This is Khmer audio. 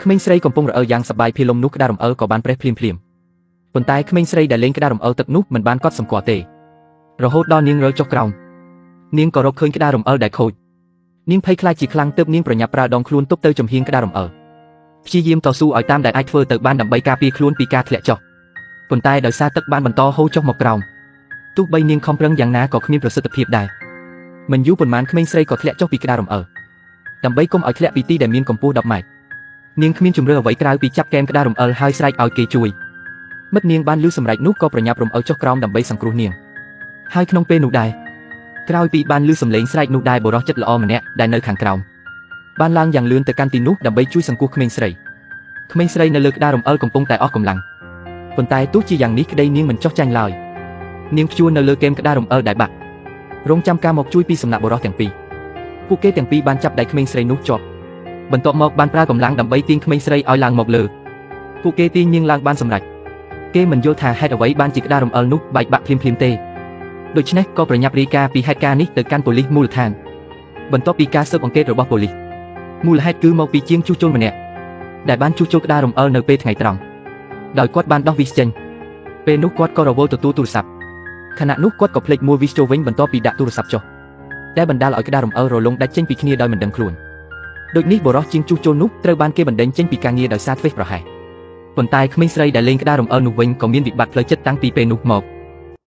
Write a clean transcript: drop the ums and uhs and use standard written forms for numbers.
ក្មេងស្រីកំពុងរអិលយ៉ាងសប្បាយភាលំនោះក្តាររំអិលក៏បានប្រេះភ្លាមប៉ុន្តែក្មេងស្រីដែលលេងក្តាររំអិលទឹកនោះមិនបានកត់សម្គាល់ទេរហូតដល់នាងរើចុះក្រោមនាងក៏រកឃើញក្តាររំអិលដែលខូចនាងភ័យខ្លាចជាខ្លាំងទើបនាងប្រញាប់ប្រើដងខ្លួនទប់ទៅចំហៀងក្តាររំអិលព្យាយាមតស៊ូឲ្យតាមដែលអាចធ្វើទៅបានដើម្បីការពារខ្លួនពីការធ្លាក់ចុះប៉ុន្តែដោយសារទឹកបានបន្តហូរចុះមកក្រោមទោះបីនាងខំប្រឹងយ៉ាងណាក៏គ្មានប្រសិទ្ធភាពដែរមិនយូរប៉ុន្មានក្មេងស្រីក៏ធ្លាក់ចុះពីក្តាររំអិលដើម្បីកុំឲ្យធ្លាក់ពីទីដែលមានកម្ពស់10ម៉ែត្រនាងគ្មានជំរឿអ្វីក្រៅពីចាប់កែមក្តាររំអិលហើយស្រែកឲ្យគេជួយមិត្តនាងបានឮសម្រែកនោះក៏ប្រញាប់រំអិលចុះក្រោមដើម្បីសង្គ្រោះនាងហើយក្នុងពេលនោះដែរក្រោយពីបានឮសំឡេងស្រែកនោះដែរបុរសចិត្តល្អម្នាក់ដែលនៅខាងក្រោមបានឡើងយ៉ាងលឿនទៅកាន់ទីនោះដើម្បីជួយសង្គ្រោះក្មេងស្រីនៅលើក្តាររំអិលកំពុងតែអស់កម្លាំងប៉ុន្តែទោះជាយ៉ាងនេះក្តីនាងមិនចុះចាញ់ឡើយនាងព្យួរនៅលើគែមក្តាររំអិលដែលបាក់រងចាំការមកជួយពីសំណាក់បុរសទាំងពីរពួកគេទាំងពីរបានចាប់ដៃក្មេងស្រីនោះជាប់បន្ទាប់មកបានប្រើកម្លាំងដើម្បីទាញក្មេងស្រីឲ្យឡើងមកលើពួកគេទាញនាងឡើងបានសម្រេចគេមិនយល់ថាហេតុអ្វីបានជាក្តាររំអិលនោះបែកបាក់ភ្លាមទេដូច្នេះក៏ប្រញាប់រាយការណ៍ពីហេតុការណ៍នេះទៅកាន់ប៉ូលីសមូលដ្ឋានបន្ទាប់ពីការស៊ើបអង្កេតរបស់ប៉ូលីសមូលហេតុគឺមកពីជាងជួសជុលម្នាក់ដែលបានជួសជុលក្តាររំអិលនៅពេលថ្ងៃត្រង់ដោយគាត់បានដោះវីសចេញពេលនោះគាត់ក៏រវល់ទទួលទូរស័ព្ទខណៈនោះគាត់ក៏ភ្លេចមួលវីសចូលវិញបន្ទាប់ពីដាក់ទូរស័ព្ទចុះដែលបណ្ដាលឲ្យក្តាររំអិលរលំដាច់ចេញពីគ្នាដោយមិនដឹងខ្លួនដូចនេះបុរសជាងជួសជុលនោះត្រូវបានគេបណ្តេញចេញពីការងារដោយសារធ្វេសប្រហែសប៉ុន្តែក្មេងស្រីដែលលេងក្តាររំអិលនោះវិញក៏មានវិបត្តិផ្លូវចិត្តតាំងពីពេលនោះមក